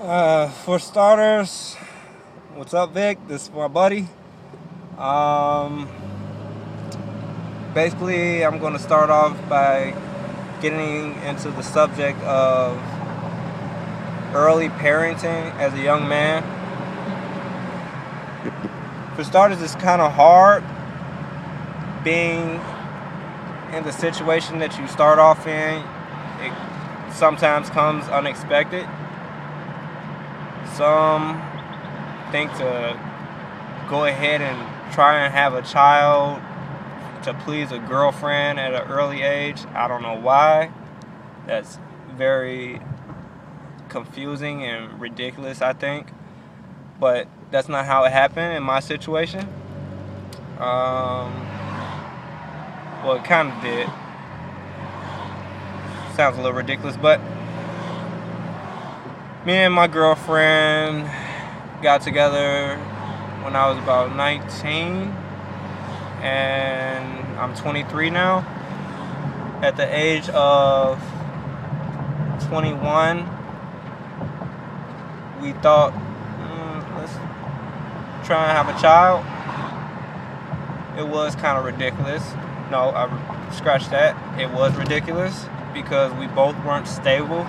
For starters, what's up, Vic? This is my buddy. Um, Basically, I'm going to start off by getting into the subject of early parenting as a young man. For starters, it's kind of hard being in the situation that you start off in. It sometimes comes unexpected. Some think to go ahead and try and have a child to please a girlfriend at an early age. I don't know why. That's very confusing and ridiculous, I think. But that's not how it happened in my situation. Well, it kind of did. Sounds a little ridiculous, but me and my girlfriend got together when I was about 19, and I'm 23 now. At the age of 21, we thought, let's try and have a child. It was kind of ridiculous. No, I scratched that. It was ridiculous because we both weren't stable.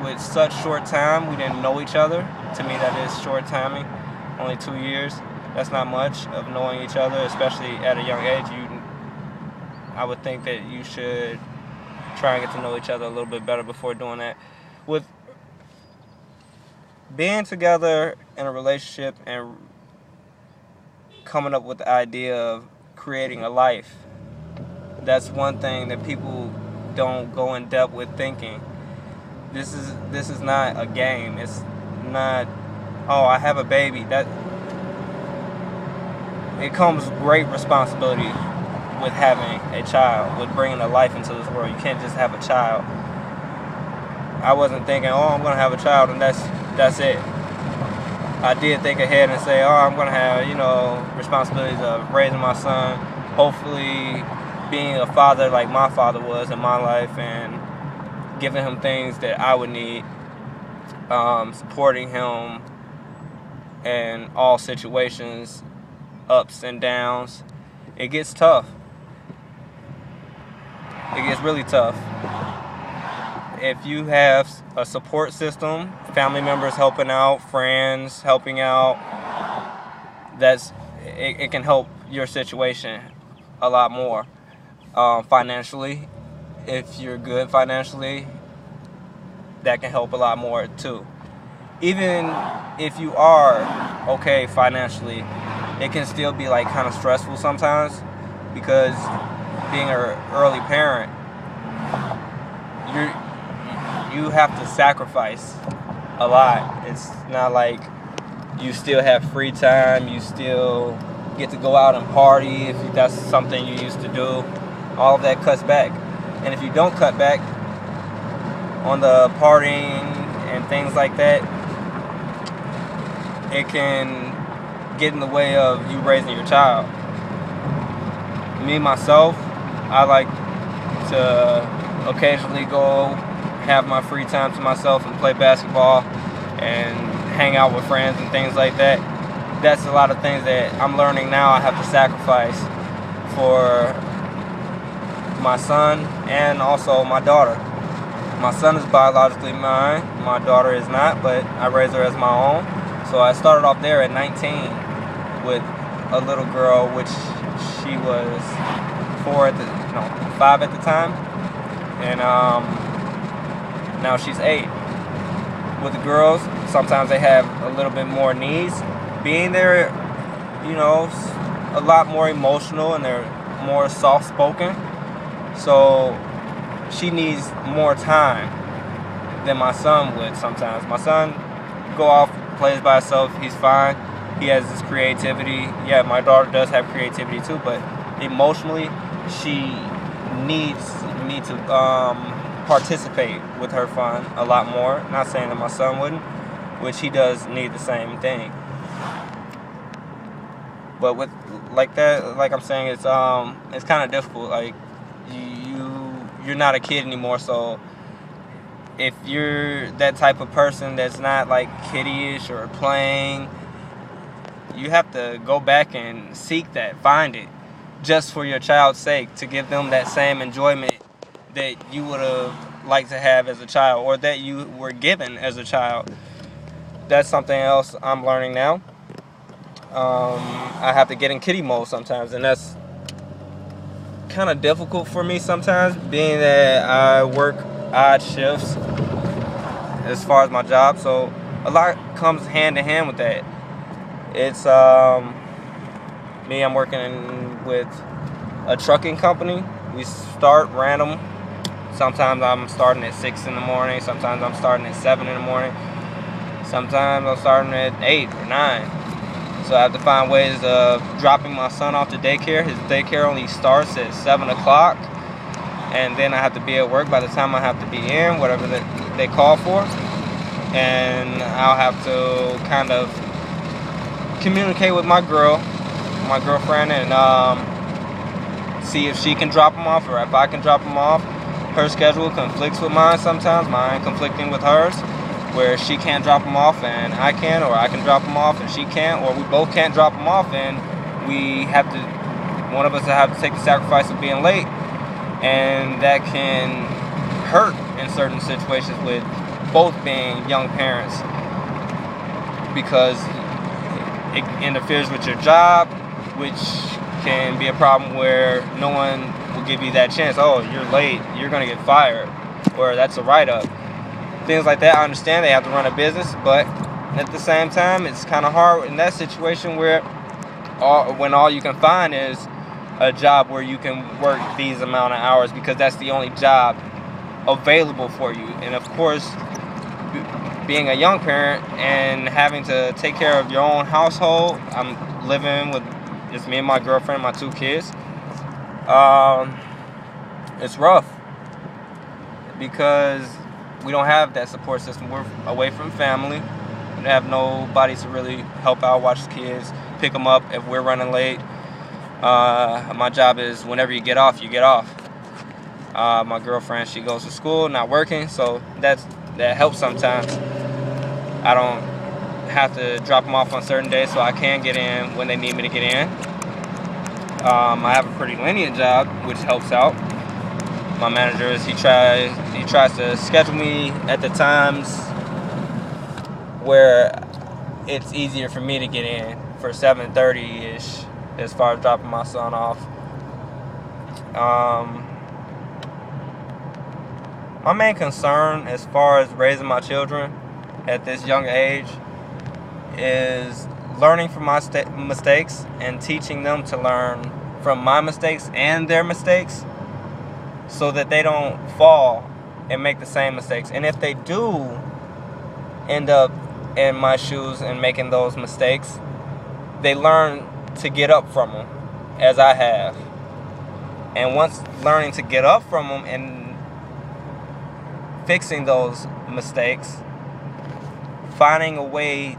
With such short time, we didn't know each other. To me, that is short timing. Only 2 years. That's not much of knowing each other, especially at a young age. I would think that you should try and get to know each other a little bit better before doing that. With being together in a relationship and coming up with the idea of creating a life, that's one thing that people don't go in depth with thinking. This is not a game. It's not, oh, I have a baby. That it comes great responsibility with having a child, with bringing a life into this world. You can't just have a child. I wasn't thinking, oh, I'm gonna have a child and that's it. I did think ahead and say, oh, I'm gonna have responsibilities of raising my son, hopefully being a father like my father was in my life, and giving him things that I would need, supporting him in all situations, ups and downs. It gets tough. It gets really tough. If you have a support system, family members helping out, friends helping out, it can help your situation a lot more. Financially, if you're good financially, that can help a lot more too. Even if you are okay financially, it can still be like kind of stressful sometimes, because being an early parent, you have to sacrifice a lot. It's not like you still have free time, you still get to go out and party if that's something you used to do. All of that cuts back. And if you don't cut back on the partying and things like that, it can get in the way of you raising your child. Me, myself, I like to occasionally go have my free time to myself and play basketball and hang out with friends and things like that. That's a lot of things that I'm learning now I have to sacrifice for my son and also my daughter. My son is biologically mine, my daughter is not, but I raised her as my own. So I started off there at 19 with a little girl, which she was 5 at the time, and now she's 8. With the girls, sometimes they have a little bit more needs. Being there, a lot more emotional and they're more soft-spoken. So she needs more time than my son would sometimes. My son go off, plays by himself, he's fine. He has this creativity. Yeah, my daughter does have creativity too, but emotionally, she needs me to participate with her fun a lot more. Not saying that my son wouldn't, which he does need the same thing. But with like that, like I'm saying, it's kind of difficult. Like you're not a kid anymore, so if you're that type of person that's not like kiddyish or playing, you have to go back and seek that, find it, just for your child's sake, to give them that same enjoyment that you would have liked to have as a child, or that you were given as a child. That's something else I'm learning now. I have to get in kiddie mode sometimes, and that's kind of difficult for me sometimes, being that I work odd shifts as far as my job, so a lot comes hand in hand with that. It's me, I'm working with a trucking company. We start random. Sometimes I'm starting at 6 in the morning, sometimes I'm starting at 7 in the morning, sometimes I'm starting at 8 or 9. So I have to find ways of dropping my son off to daycare. His daycare only starts at 7 o'clock, and then I have to be at work by the time I have to be in, whatever they call for. And I'll have to kind of communicate with my girlfriend, and see if she can drop him off or if I can drop him off. Her schedule conflicts with mine sometimes, mine conflicting with hers, where she can't drop him off and I can, or I can drop him off and she can't, or we both can't drop him off and we have to, one of us will have to take the sacrifice of being late, and that can hurt in certain situations with both being young parents, because it interferes with your job, which can be a problem where no one will give you that chance. Oh, you're late, you're going to get fired, or that's a write-up. Things like that. I understand they have to run a business, but at the same time, it's kind of hard in that situation where when all you can find is a job where you can work these amount of hours, because that's the only job available for you. And of course, being a young parent and having to take care of your own household, I'm living with just me and my girlfriend and my 2 kids. It's rough because we don't have that support system. We're away from family. We have nobody to really help out, watch the kids, pick them up if we're running late. My job is whenever you get off, you get off. My girlfriend, she goes to school, not working, so that helps sometimes. I don't have to drop them off on certain days, so I can get in when they need me to get in. I have a pretty lenient job, which helps out. My manager is he tries to schedule me at the times where it's easier for me to get in for 7:30-ish as far as dropping my son off. My main concern as far as raising my children at this young age is learning from my mistakes and teaching them to learn from my mistakes and their mistakes, so that they don't fall and make the same mistakes. And if they do end up in my shoes and making those mistakes, they learn to get up from them, as I have. And once learning to get up from them and fixing those mistakes, finding a way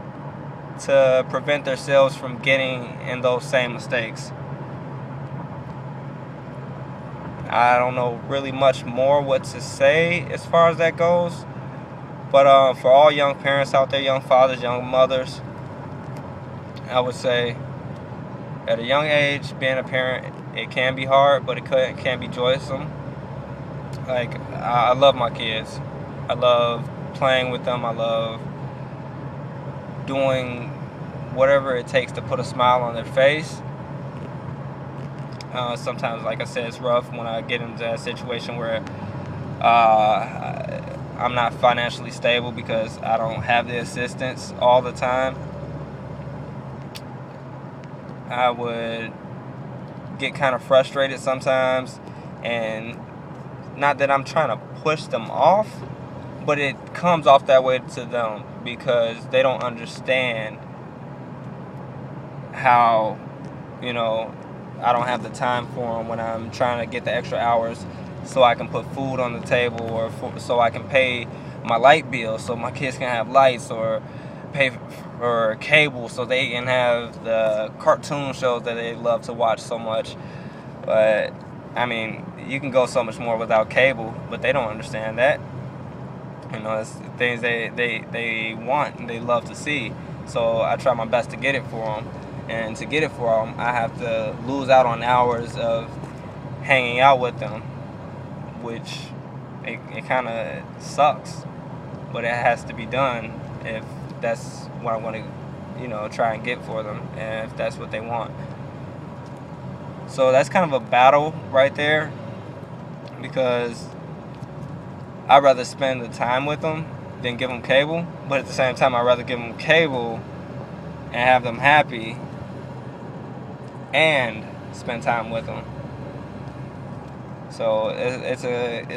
to prevent themselves from getting in those same mistakes. I don't know really much more what to say as far as that goes. But for all young parents out there, young fathers, young mothers, I would say at a young age, being a parent, it can be hard, but it can be joyous. Like, I love my kids. I love playing with them. I love doing whatever it takes to put a smile on their face. Sometimes, like I said, it's rough when I get into that situation where I'm not financially stable because I don't have the assistance all the time. I would get kind of frustrated sometimes, and not that I'm trying to push them off, but it comes off that way to them because they don't understand how, I don't have the time for them when I'm trying to get the extra hours so I can put food on the table, or so I can pay my light bill so my kids can have lights, or pay for cable so they can have the cartoon shows that they love to watch so much. But I mean, you can go so much more without cable, but they don't understand that. You know, it's things they want and they love to see. So I try my best to get it for them. And to get it for them, I have to lose out on hours of hanging out with them, which it kind of sucks. But it has to be done if that's what I want to, try and get for them, and if that's what they want. So that's kind of a battle right there, because I'd rather spend the time with them than give them cable. But at the same time, I'd rather give them cable and have them happy and spend time with them. So it's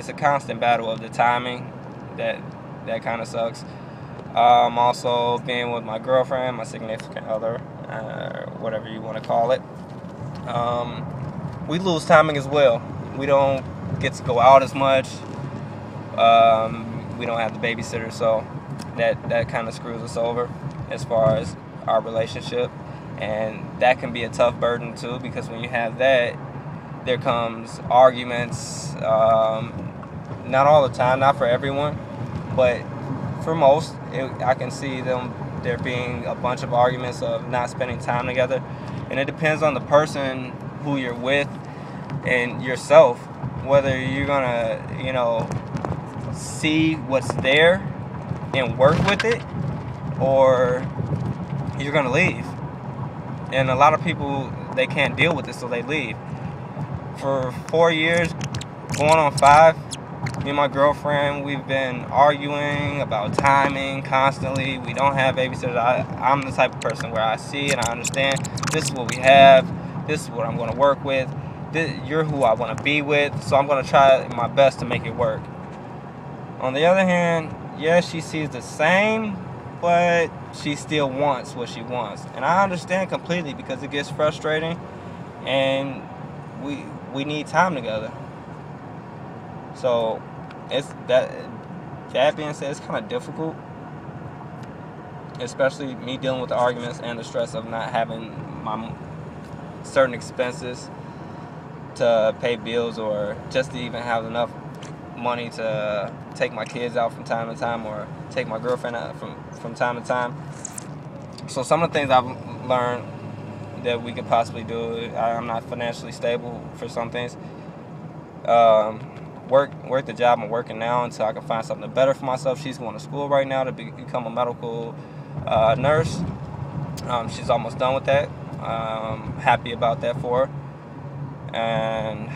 a constant battle of the timing that kind of sucks. Also, being with my girlfriend, my significant other, whatever you want to call it, we lose timing as well. We don't get to go out as much. We don't have the babysitter, so that kind of screws us over as far as our relationship. And that can be a tough burden too, because when you have that, there comes arguments. Not all the time, not for everyone, but for most, I can see there being a bunch of arguments of not spending time together. And it depends on the person who you're with and yourself, whether you're gonna, see what's there and work with it, or you're gonna leave. And a lot of people, they can't deal with it, so they leave. For 4 years, going on 5, me and my girlfriend, we've been arguing about timing constantly. We don't have babysitters. I'm the type of person where I see and I understand, this is what we have, this is what I'm going to work with, you're who I want to be with, so I'm going to try my best to make it work. On the other hand, yes, she sees the same, but she still wants what she wants. And I understand completely, because it gets frustrating, and we need time together. So it's that being said, it's kind of difficult, especially me dealing with the arguments and the stress of not having my certain expenses to pay bills, or just to even have enough money to take my kids out from time to time, or take my girlfriend out from time to time. So some of the things I've learned that we could possibly do, I'm not financially stable for some things. Work the job I'm working now until I can find something better for myself. She's going to school right now to become a medical nurse. She's almost done with that. Happy about that for her. And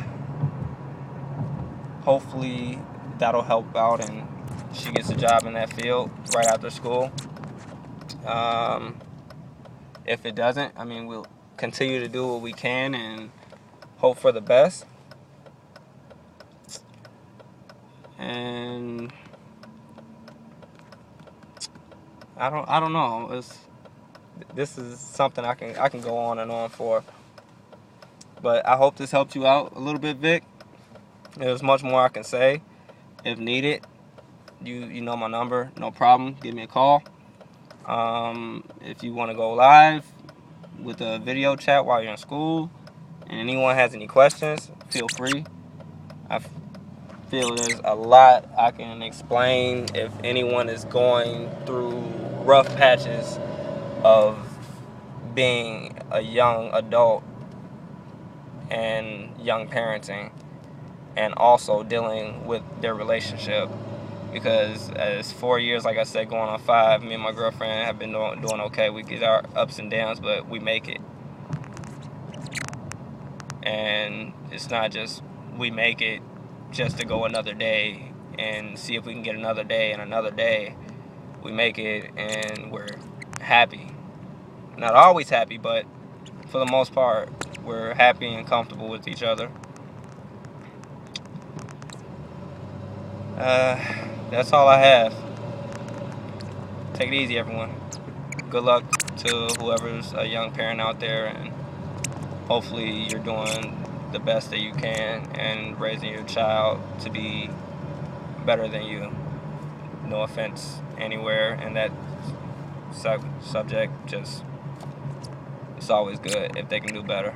hopefully that'll help out and she gets a job in that field right after school. If it doesn't, we'll continue to do what we can and hope for the best. And I don't know. This is something I can go on and on for. But I hope this helped you out a little bit, Vic. There's much more I can say. If needed, you know my number, no problem. Give me a call. If you want to go live with a video chat while you're in school, and anyone has any questions, feel free. I feel there's a lot I can explain if anyone is going through rough patches of being a young adult and young parenting, and also dealing with their relationship. Because as 4 years, like I said, going on 5, me and my girlfriend have been doing okay. We get our ups and downs, but we make it. And it's not just we make it just to go another day and see if we can get another day and another day. We make it and we're happy. Not always happy, but for the most part, we're happy and comfortable with each other. That's all I have. Take it easy, everyone. Good luck to whoever's a young parent out there, and hopefully you're doing the best that you can and raising your child to be better than you. No offense anywhere in that subject, just it's always good if they can do better.